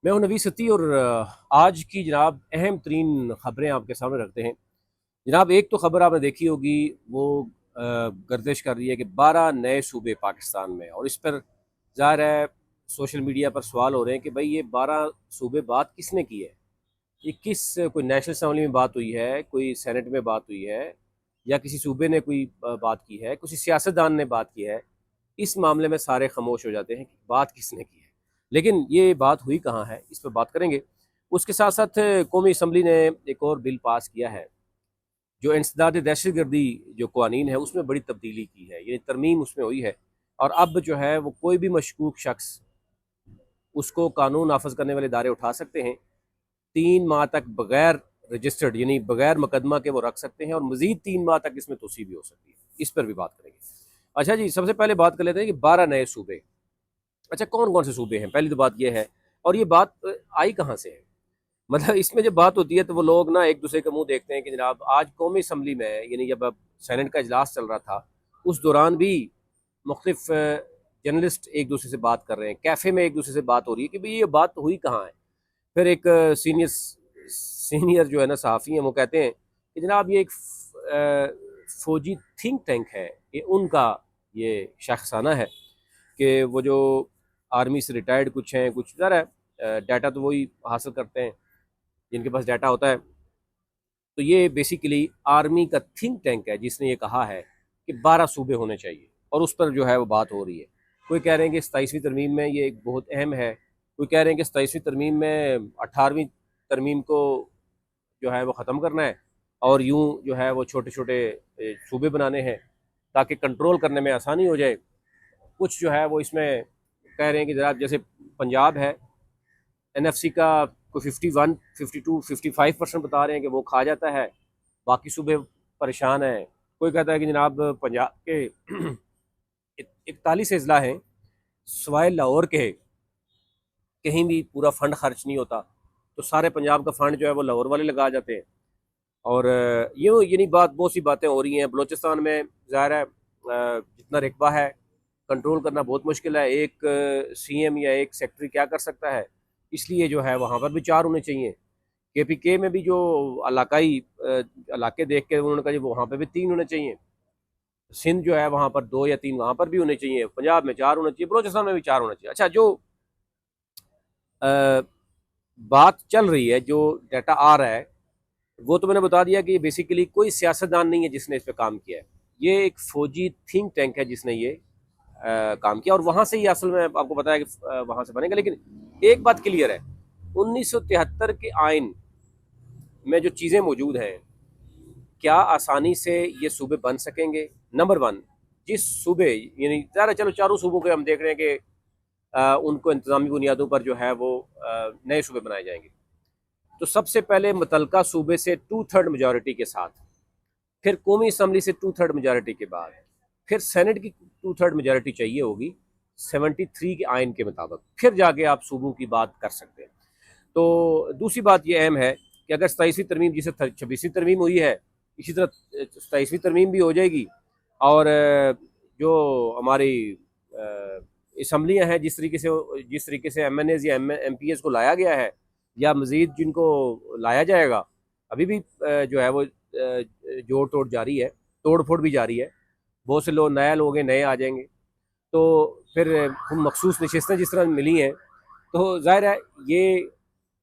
मैं हूं नवी सती और आज की जनाब अहम तरीन ख़बरें आपके सामने रखते हैं। जनाब एक तो ख़बर आपने देखी होगी, वो गर्दिश कर रही है कि 12 नए सूबे पाकिस्तान में, और इस पर ज़ाहिर है सोशल मीडिया पर सवाल हो रहे हैं कि भाई ये 12 सूबे बात किसने की है। ये किस कोई नेशनल असम्बली में बात हुई है, कोई सेनेट में बात हुई है, या किसी सूबे ने कोई बात की है, किसी सियासतदान ने बात की है। इस मामले में सारे खामोश हो जाते हैं कि बात किसने की है। लेकिन ये बात हुई कहाँ है, इस पर बात करेंगे। उसके साथ साथ कौमी असम्बली ने एक और बिल पास किया है जो इंसदाद दहशत गर्दी जो कानून है उसमें बड़ी तब्दीली की है, ये तरमीम उसमें हुई है। और अब जो है वो कोई भी मशकूक शख्स उसको कानून नाफज करने वाले इदारे उठा सकते हैं। 3 माह तक बगैर रजिस्टर्ड यानी बगैर मुकदमा के वो रख सकते हैं, और मजीद 3 माह तक इसमें तोसी भी हो सकती है। इस पर भी बात करेंगे। अच्छा जी, सबसे पहले बात कर लेते हैं कि 12 नए सूबे। अच्छा, कौन कौन से सूबे हैं, पहली तो बात यह है। और ये बात आई कहाँ से है। मतलब इसमें जब बात होती है तो वो लोग ना एक दूसरे का मुंह देखते हैं कि जनाब आज कौमी असम्बली में, यानी जब अब सेनेट का इजलास चल रहा था उस दौरान भी मुख्तलिफ जर्नलिस्ट एक दूसरे से बात कर रहे हैं, कैफ़े में एक दूसरे से बात हो रही है कि भाई ये बात हुई कहाँ है। फिर एक सीनियर सीनियर जो है ना सहाफ़ी हैं, वो कहते हैं कि जनाब ये एक फ़ौजी थिंक टैंक है, ये उनका ये शख्साना है कि वो जो आर्मी से रिटायर्ड कुछ हैं, कुछ ज़रा डाटा तो वही हासिल करते हैं जिनके पास डाटा होता है। तो ये बेसिकली आर्मी का थिंक टैंक है जिसने ये कहा है कि 12 सूबे होने चाहिए, और उस पर जो है वो बात हो रही है। कोई कह रहे हैं कि 27वीं तरमीम में ये एक बहुत अहम है, कोई कह रहे हैं कि 27वीं तरमीम में 18वीं तरमीम को जो है वो ख़त्म करना है, और यूं जो है वो छोटे छोटे सूबे बनाने हैं ताकि कंट्रोल करने में आसानी हो जाए। कुछ जो है वो इसमें कह रहे हैं कि ज़रा जैसे पंजाब है, एनएफसी का कोई 51 52 55% बता रहे हैं कि वो खा जाता है, बाकी सूबे परेशान हैं। कोई कहता है कि जनाब पंजाब के 41 अजला हैं, सवाए लाहौर के कहीं भी पूरा फंड खर्च नहीं होता, तो सारे पंजाब का फंड जो है वो लाहौर वाले लगा जाते हैं। और ये नहीं बात, बहुत सी बातें हो रही हैं। बलूचिस्तान में ज़ाहिर है जितना रकबा है कंट्रोल करना बहुत मुश्किल है। एक सीएम या एक सेक्रेटरी क्या कर सकता है, इसलिए जो है वहाँ पर भी 4 होने चाहिए। केपीके में भी जो इलाकाई इलाके देख के उन्होंने कहा जी वहाँ पे भी 3 होने चाहिए। सिंध जो है वहाँ पर 2 या 3 वहाँ पर भी होने चाहिए। पंजाब में 4 होने चाहिए, बलूचिस्तान में भी 4 होना चाहिए। अच्छा, जो अ, बात चल रही है, जो डाटा आ रहा है, वो तो मैंने बता दिया कि ये बेसिकली कोई सियासतदान नहीं है जिसने इस पे काम किया है। ये एक फौजी थिंक टैंक है जिसने ये काम किया, और वहाँ से ही असल में आपको पता है कि वहाँ से बनेगा। लेकिन एक बात क्लियर है, 1973 के आइन में जो चीज़ें मौजूद हैं, क्या आसानी से ये सूबे बन सकेंगे। नंबर वन, जिस सूबे यानी ज़रा चलो चारों सूबों के हम देख रहे हैं कि उनको इंतज़ामी बुनियादों पर जो है वो नए सूबे बनाए जाएंगे। तो सबसे पहले मुतलका सूबे से 2/3 मेजॉरिटी के साथ, फिर कौमी असम्बली से 2/3 मेजॉरिटी के बाद, फिर सेनेट की 2/3 मेजॉरिटी चाहिए होगी 73 के आइन के मुताबिक, फिर जाके आप सूबों की बात कर सकते हैं। तो दूसरी बात यह अहम है कि अगर 27वीं तरमीम जिसे 26वीं तरमीम हुई है, इसी तरह 27वीं तरमीम भी हो जाएगी। और जो हमारी असम्बलियाँ हैं, जिस तरीके से MNAs या MPs को लाया गया है, या मज़ीद जिनको लाया जाएगा, अभी भी जो है वो जोड़ तोड़ जारी है, तोड़ फोड़ भी जारी है। बहुत से लोग नए लोग हैं, नए आ जाएंगे। तो फिर हम मखसूस नशस्तें जिस तरह मिली हैं, तो जाहिर है ये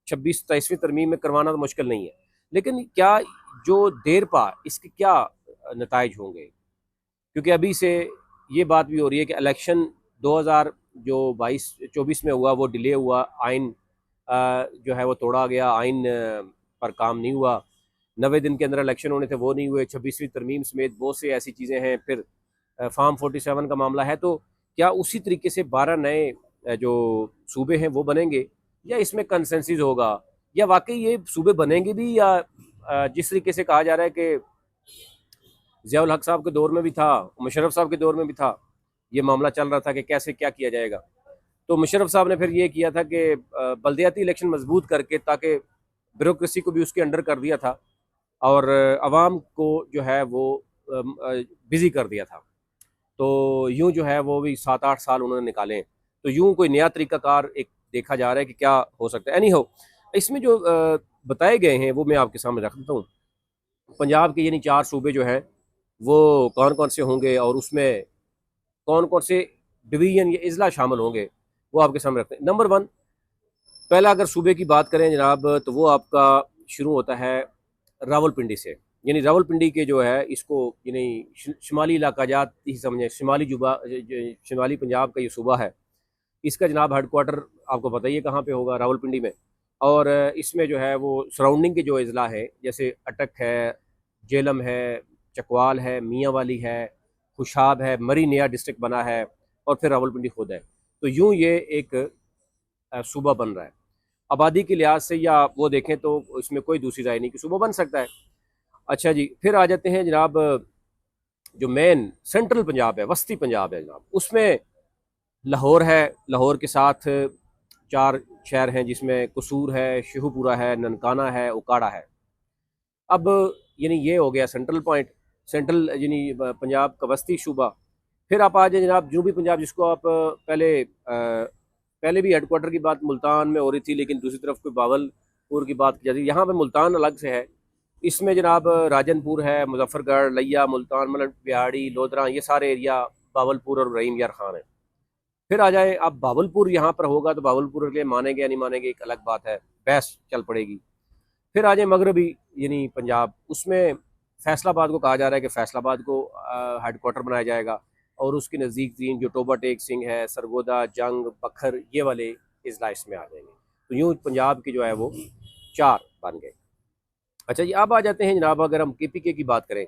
26 27वीं तरमीम में करवाना तो मुश्किल नहीं है। लेकिन क्या जो देर पा इसके क्या नतज होंगे, क्योंकि अभी से ये बात भी हो रही है कि इलेक्शन 2000 जो 22 24 में हुआ वो डिले हुआ, आइन जो है वो तोड़ा गया, आइन पर काम नहीं हुआ। 90 दिन के अंदर इलेक्शन होने थे, वो नहीं हुए। 26वीं तरमीम समेत बहुत सी ऐसी चीज़ें हैं। फिर फार्म 47 का मामला है। तो क्या उसी तरीके से 12 नए जो सूबे हैं वो बनेंगे, या इसमें कंसेंसस होगा, या वाकई ये सूबे बनेंगे भी, या जिस तरीके से कहा जा रहा है कि ज़ियाउल हक साहब के दौर में भी था, मुशर्रफ साहब के दौर में भी था, ये मामला चल रहा था कि कैसे क्या किया जाएगा। तो मुशर्रफ साहब ने फिर ये किया था कि बल्दियाती इलेक्शन मजबूत करके, ताकि ब्यूरोक्रेसी को भी उसके अंडर कर दिया था, और आवाम को जो है वो बिज़ी कर दिया था। तो यूं जो है वो भी 7 8 साल उन्होंने निकाले। तो यूं कोई नया तरीकाकार एक देखा जा रहा है कि क्या हो सकता है। एनी हो, इसमें जो बताए गए हैं वो मैं आपके सामने रख देता हूँ। पंजाब के यानी 4 सूबे जो हैं वो कौन कौन से होंगे और उसमें कौन कौन से डिवीजन या इजला शामिल होंगे वो आपके सामने रखते हैं। नंबर 1, पहला अगर सूबे की बात करें जनाब तो वो आपका शुरू होता है रावलपिंडी से। यानी रावलपिंडी के जो है इसको यानी शुमाली इलाका जात ही समझे, शुमाली जुबा शुमाली पंजाब का ये सूबा है। इसका जनाब हेडक्वार्टर आपको पता ही है कहाँ पे होगा, रावलपिंडी में। और इसमें जो है वो सराउंडिंग के जो अजला है जैसे अटक है, जेलम है, चकवाल है, मियाँ वाली है, खुशाब है, मरी नया डिस्ट्रिक्ट बना है और फिर रावलपिंडी खुद है। तो यूँ ये एक सूबा बन रहा है। आबादी के लिहाज से या वो देखें तो इसमें कोई दूसरी राय नहीं कि सूबा बन सकता है। अच्छा जी, फिर आ जाते हैं जनाब जो मेन सेंट्रल पंजाब है, वस्ती पंजाब है जनाब, उसमें लाहौर है। लाहौर के साथ 4 शहर हैं जिसमें कसूर है, शेखुपुरा है, ननकाना है, उकाड़ा है। अब यानी ये हो गया सेंट्रल पॉइंट, सेंट्रल यानी पंजाब का वस्ती सूबा। फिर आप आ जाए जनाब जनूबी पंजाब, जिसको आप पहले भी हेडक्वार्टर की बात मुल्तान में हो रही थी, लेकिन दूसरी तरफ कोई बावलपुर की बात की जाती है। यहाँ पे मुल्तान अलग से है। इसमें जनाब राजनपुर है, मुजफ्फरगढ़, लिया, मुल्तान, मतलब बिहाड़ी, लोधरा, ये सारे एरिया बावलपुर और रहीम यार खान है। फिर आ जाए अब बावलपुर, यहाँ पर होगा तो बावलपुर के मानेंगे या नहीं मानेंगे एक अलग बात है, बहस चल पड़ेगी। फिर आ जाए मगरबी यानी पंजाब, उसमें फैसलाबाद को कहा जा रहा है कि फैसलाबाद को हेडक्वार्टर बनाया जाएगा और उसके नज़दीक तीन जो टोबा टेक सिंह है, सरगोदा, जंग, बखर, ये वाले अजला इसमें आ जाएंगे। तो यूँ पंजाब की जो है वो 4 बन गए। अच्छा जी, अब आ जाते हैं जनाब अगर हम KPK की बात करें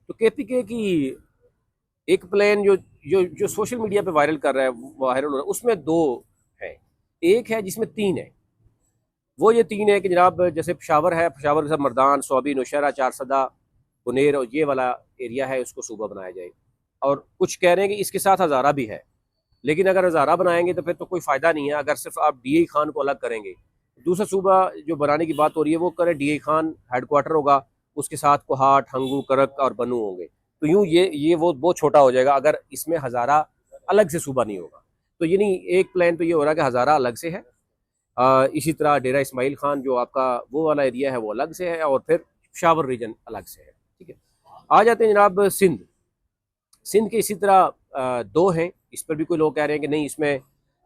तो KPK की एक प्लान जो जो जो सोशल मीडिया पे वायरल कर रहा है, वायरल हो रहा है, उसमें 2 हैं। एक है जिसमें 3 है। वो ये 3 है कि जनाब जैसे पेशावर है, पेशावर के साथ मर्दान, सोबी, नौशहरा, चारसदा, बुनेर और ये वाला एरिया है, उसको सूबा बनाया जाए। और कुछ कह रहे हैं कि इसके साथ हज़ारा भी है, लेकिन अगर हज़ारा बनाएंगे तो फिर तो कोई फ़ायदा नहीं है अगर सिर्फ आप DI खान को अलग करेंगे। दूसरा सूबा जो बनाने की बात हो रही है वो करें, DI खान हेडक्वार्टर होगा, उसके साथ कोहाट, हंगू, करक और बनू होंगे। तो यूँ ये वो छोटा हो जाएगा अगर इसमें हज़ारा अलग से सूबा नहीं होगा। तो ये नहीं, एक प्लान तो ये हो रहा है कि हज़ारा अलग से है, इसी तरह डेरा इस्माइल खान जो आपका वो वाला एरिया है वो अलग से है, और फिर शावर रीजन अलग से है। ठीक है, आ जाते हैं जनाब सिंध। सिंध के इसी तरह 2 हैं। इस पर भी कोई लोग कह रहे हैं कि नहीं, इसमें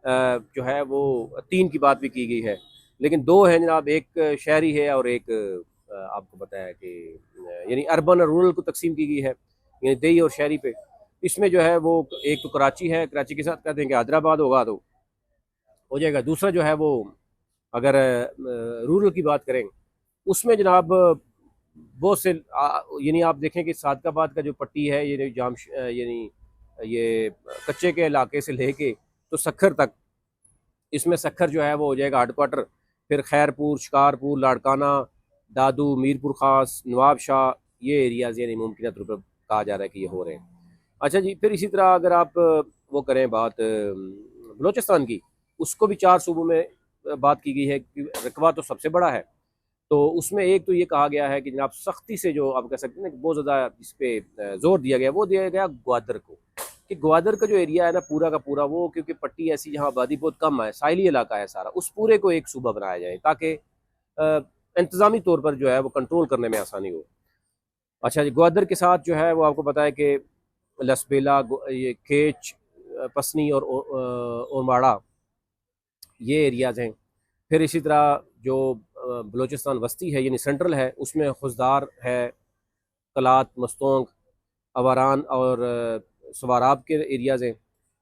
जो है वो 3 की बात भी की गई है, लेकिन 2 हैं जनाब, एक शहरी है और एक आपको पता है कि यानी अर्बन और रूरल को तकसीम की गई है, यानी देही और शहरी पे। इसमें जो है वो एक तो कराची है, कराची के साथ कहते हैं कि हैदराबाद होगा तो हो जाएगा। दूसरा जो है वो अगर रूरल की बात करें उसमें जनाब बहुत से यानी आप देखें कि सादकाबाद का जो पट्टी है, ये जाम यानी ये कच्चे के इलाके से लेके तो सखर तक, इसमें सखर जो है वो हो जाएगा हेडक्वार्टर। फिर खैरपुर, शिकारपुर, लाड़काना, दादू, मीरपुर खास, नवाब शाह, ये एरियाज़ यानी मुमकिन तौर पर कहा जा रहा है कि ये हो रहे हैं। अच्छा जी, फिर इसी तरह अगर आप वो करें बात बलोचिस्तान की, उसको भी 4 सूबों में बात की गई है कि रकबा तो सबसे बड़ा है। तो उसमें एक तो ये कहा गया है कि जनाब सख्ती से जो आप कह सकते हैं ना बहुत ज़्यादा इस पर जोर दिया गया, वो दिया गया ग्वादर को, कि ग्वादर का जो एरिया है ना पूरा का पूरा वो, क्योंकि पट्टी ऐसी जहाँ आबादी बहुत कम है, साहिली इलाका है सारा, उस पूरे को एक सूबा बनाया जाए ताकि इंतज़ामी तौर पर जो है वो कंट्रोल करने में आसानी हो। अच्छा जी, ग्वादर के साथ जो है वो आपको पता है कि लसबेला, ये केच, पसनी और ओरमाड़ा, ये एरियाज़ हैं। फिर इसी तरह जो बलूचिस्तान वस्ती है यानी सेंट्रल है, उसमें खुजदार है, कलात, मस्तोंग, अवारान और सवाराब के एरियाज़ हैं।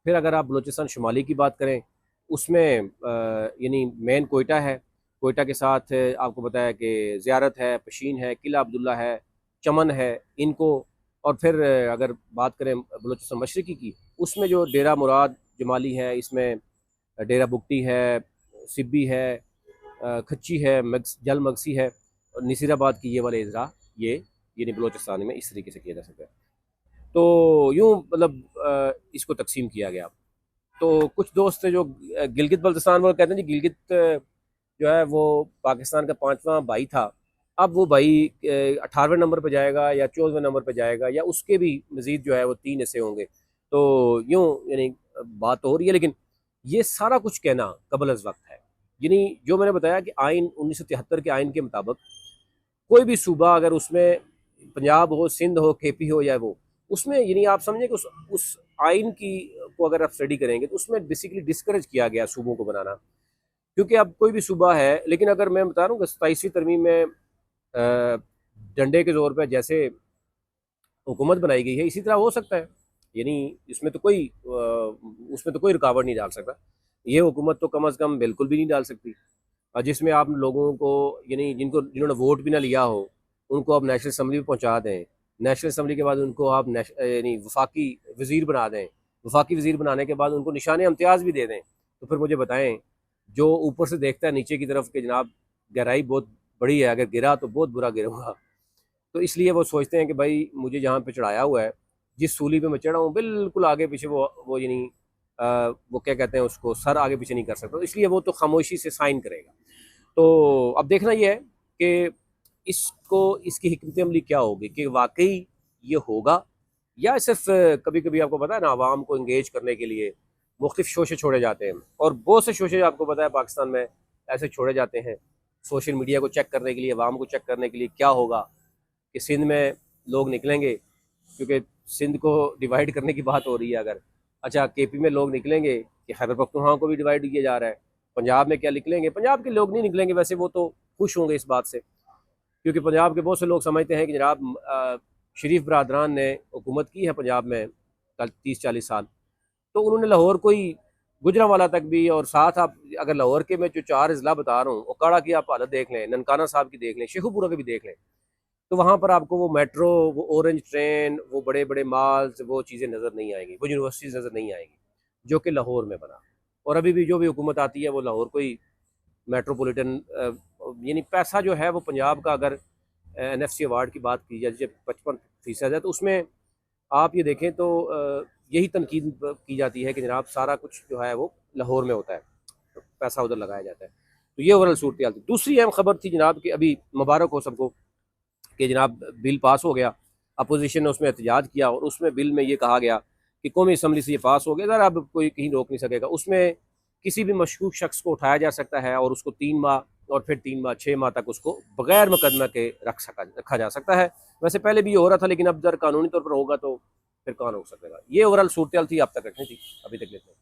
फिर अगर आप बलूचिस्तान शुमाली की बात करें उसमें यानी मेन कोयटा है, कोयटा के साथ आपको बताया कि ज़ियारत है, पशीन है, किला अब्दुल्ला है, चमन है, इनको। और फिर अगर बात करें बलूचिस्तान मशरक़ी की, उसमें जो डेरा मुराद जमाली है, इसमें डेरा बुगटी है, सिब्बी है, खच्ची है, जल मगसी है, और नसीराबाद की ये वाले इजरा, ये यानी बलोचिस्तान में इस तरीके से किया जा सकता है। तो यूँ मतलब इसको तकसीम किया गया। तो कुछ दोस्त जो गिलगित बल्तिस्तान वो कहते हैं जी, गिलगित जो है वो पाकिस्तान का 5वां भाई था, अब वो भाई 18वें नंबर पर जाएगा या 14वें नंबर पर जाएगा, या उसके भी मज़ीद जो है वो 3 ऐसे होंगे। तो यूँ यानी बात तो हो रही है, लेकिन ये सारा कुछ कहना कबल अज़ वक्त है। यानी जो मैंने बताया कि आइन 1973 के आइन के मुताबिक कोई भी सूबा अगर उसमें पंजाब हो, सिंध हो, केपी हो या वो, उसमें यानी आप समझें कि उस आइन की को अगर आप स्टडी करेंगे तो उसमें बेसिकली डिस्करेज किया गया सूबों को बनाना। क्योंकि अब कोई भी सूबा है, लेकिन अगर मैं बता रहा हूँ कि 27वीं तरमीम में डंडे के ज़ोर पर जैसे हुकूमत बनाई गई है, इसी तरह हो सकता है। यानी उसमें तो कोई रुकावट नहीं डाल सकता। ये हुकूमत तो कम अज़ कम बिल्कुल भी नहीं डाल सकती। और जिसमें आप लोगों को, यानी जिन्होंने वोट भी ना लिया हो, उनको आप नेशनल असम्बली में पहुंचा दें। नेशनल असम्बली के बाद उनको आप यानी वफाकी वज़ीर बना दें। वफाकी वज़ीर बनाने के बाद उनको निशान इम्तियाज़ भी दे दें। तो फिर मुझे बताएं, जो ऊपर से देखता है नीचे की तरफ कि जनाब गहराई बहुत बड़ी है, अगर गिरा तो बहुत बुरा गिरूंगा, तो इसलिए वो सोचते हैं कि भाई मुझे जहाँ पे चढ़ाया हुआ है, जिस सूली पे मैं चढ़ा हूँ, बिल्कुल आगे पीछे वो यानी वो क्या कहते हैं उसको, सर आगे पीछे नहीं कर सकता, तो इसलिए वो तो खामोशी से साइन करेगा। तो अब देखना ये है कि इसकी हिकमत अमली क्या होगी, कि वाकई ये होगा या सिर्फ कभी कभी आपको पता है ना, आवाम को इंगेज करने के लिए मुख्तलिफ शोशे छोड़े जाते हैं। और बहुत से शोशे आपको पता है पाकिस्तान में ऐसे छोड़े जाते हैं सोशल मीडिया को चेक करने के लिए, आवाम को चेक करने के लिए। क्या होगा कि सिंध में लोग निकलेंगे, क्योंकि सिंध को डिवाइड करने की बात हो रही है अगर, अच्छा केपी में लोग निकलेंगे कि खैबर पख्तूनख्वा को भी डिवाइड किया जा रहा है। पंजाब में क्या निकलेंगे? पंजाब के लोग नहीं निकलेंगे, वैसे वो तो खुश होंगे इस बात से, क्योंकि पंजाब के बहुत से लोग समझते हैं कि जनाब शरीफ बरदरान ने हुकूमत की है पंजाब में कल 30-40 साल, तो उन्होंने लाहौर को ही, गुजरांवाला तक भी, और साथ आप अगर लाहौर के मैं जो 4 अजला बता रहा हूँ, ओकाड़ा की आप हालत देख लें, ननकाना साहब की देख लें, शेखुपुरा की भी देख लें, तो वहाँ पर आपको वो मेट्रो, वो ऑरेंज ट्रेन, वो बड़े बड़े माल्स, वो चीज़ें नज़र नहीं आएंगी, वो यूनिवर्सिटीज़ नज़र नहीं आएंगी जो कि लाहौर में बना। और अभी भी जो भी हुकूमत आती है वो लाहौर को ही मेट्रोपॉलिटन, यानी पैसा जो है वो पंजाब का, अगर NFC अवार्ड की बात की जाए जब 55% है, तो उसमें आप ये देखें तो यही तनकीद की जाती है कि जनाब सारा कुछ जो है वो लाहौर में होता है, तो पैसा उधर लगाया जाता है। तो ये ओवरऑल सूरत हाल थी। दूसरी अहम खबर थी जनाब कि अभी मुबारक हो सबको कि जनाब बिल पास हो गया। अपोजिशन ने उसमें एहतजाज किया और उसमें बिल में ये कहा गया कि कौमी असम्बली से ये पास हो गया, ज़रा अब कोई कहीं रोक नहीं सकेगा। उसमें किसी भी मशकूक शख्स को उठाया जा सकता है और उसको 3 माह और फिर 3 माह 6 माह तक उसको बगैर मुकदमा के रखा जा सकता है। वैसे पहले भी ये हो रहा था, लेकिन अब जब कानूनी तौर पर होगा तो फिर कौन रोक सकेगा। ये ओवरऑल सूरत हाल थी, आप तक रखनी थी, अभी तक लेते हैं।